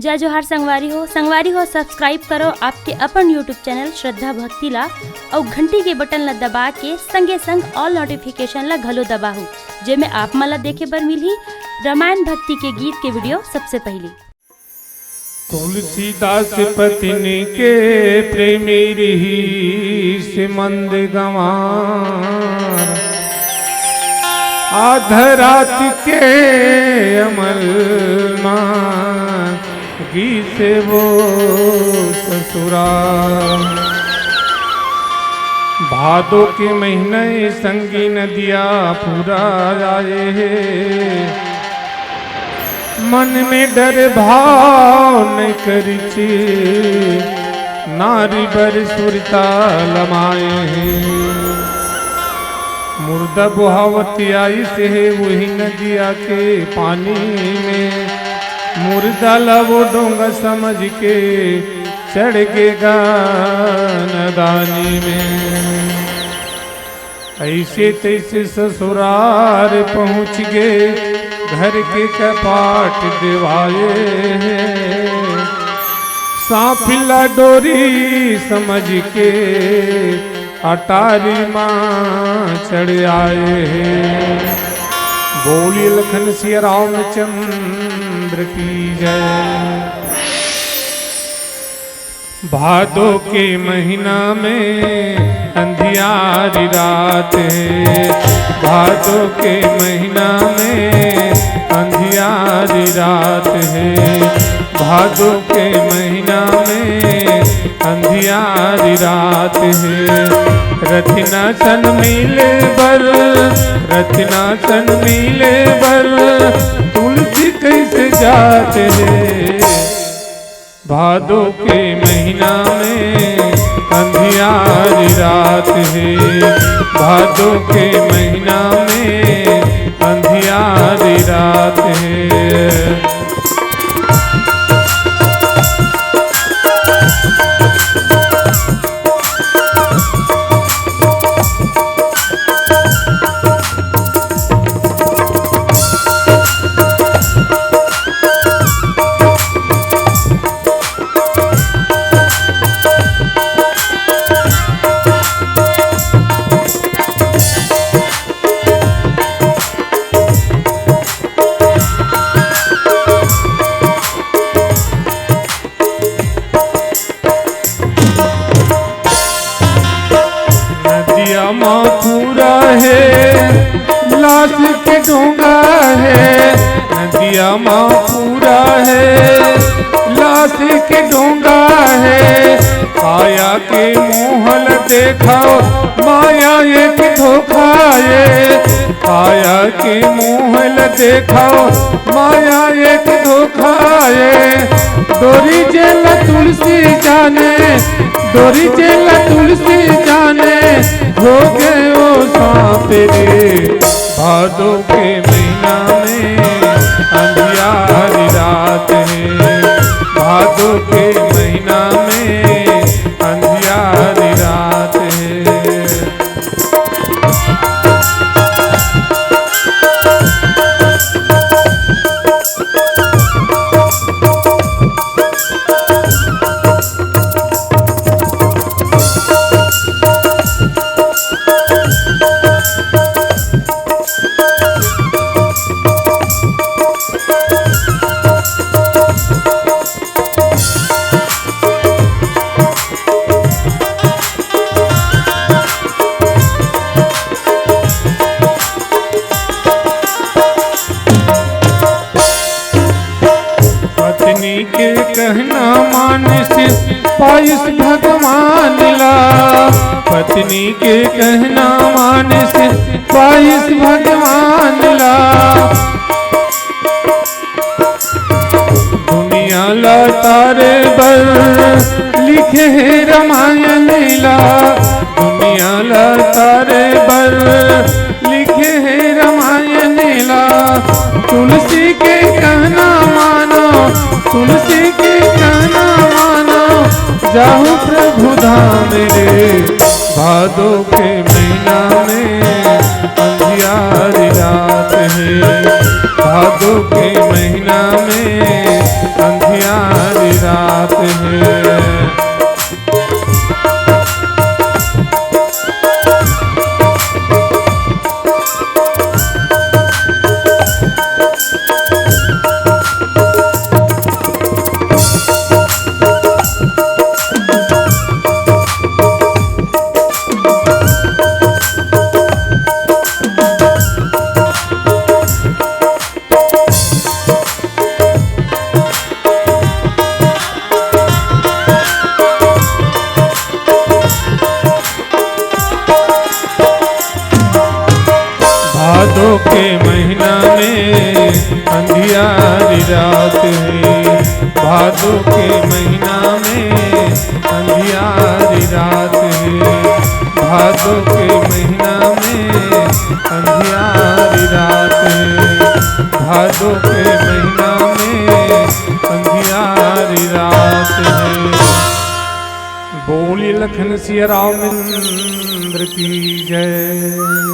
जय जोहार संगवारी हो सब्सक्राइब करो आपके अपन यूट्यूब चैनल श्रद्धा भक्ति ला और घंटी के बटन ला दबा के संगे संग ऑल नोटिफिकेशन ला घलो दबाहू जेमे आप मला देखे बर मिलही रामायण भक्ति के गीत के वीडियो सबसे पहले। तुलसीदास पत्नी के प्रेमी रही से मंद गंवार आधरात के अमल मान गीत से वो ससुराल भादों के महीने संगी नदिया पूरा आए मन में डर भाव नहीं करी नारी बर सुरता लमाए मुर्दा बुहावती आई से है वही नदिया के पानी में मुर्दा लवो डोंगा समझ के चढ़ गएगा नदानी में ऐसे तैसे ससुराल पहुँच गए घर के कपाट दिवाए सांपिला डोरी समझ के अटारी माँ चढ़ आए बोली लखन सिया रामचंद्र की जय। भादों के महीना में अंधियारी रात है भादों के महीना में अंधियारी रात है भादों के महीना में अंधियारी रात है रत्ना सन मिले बर रत्ना सन मिले बर तुलसी कैसे जाते हैं भादों के महीना में अंधियारी रात है भादों के महीना में अंधियारी रात है। पूरा है लाश के डोंगा है नदिया माँ पूरा है लाश के डोंगा है काया के मोहल देखाओ माया एक धोखा ये काया के मोहल देखाओ माया एक धोखा ये डोरी जेल तुलसी जाने डोरी जेल तुलसी जाने हो गए ओ सांप रे भादों के महीना में अंधियारी रात है भादों के महीना में अंधियारी रात है। पत्नी के कहना माने से पाइस भगवान ला पत्नी के कहना माने से पाइस भगवान ला दुनिया ला तारे बर लिखे है रामायण लीला दुनिया ला तारे बर लिखे है रामायण लीला तुलसी के कहना मानो तुलसी के कहना मानो जाहू प्रभु धाम रे भादों के महीना में अंधियारी रात है भादों के महीना में अंधियारी अंधियारी रात है। भादो के महीना में अंधियारी रात है। भादो के महीना में अंधियारी रात है। भादो के महीना में अंधियारी रात है। भादो के महीना में अंधियारी रात है। बोलिए लखन सिया राम इंद्र की जय।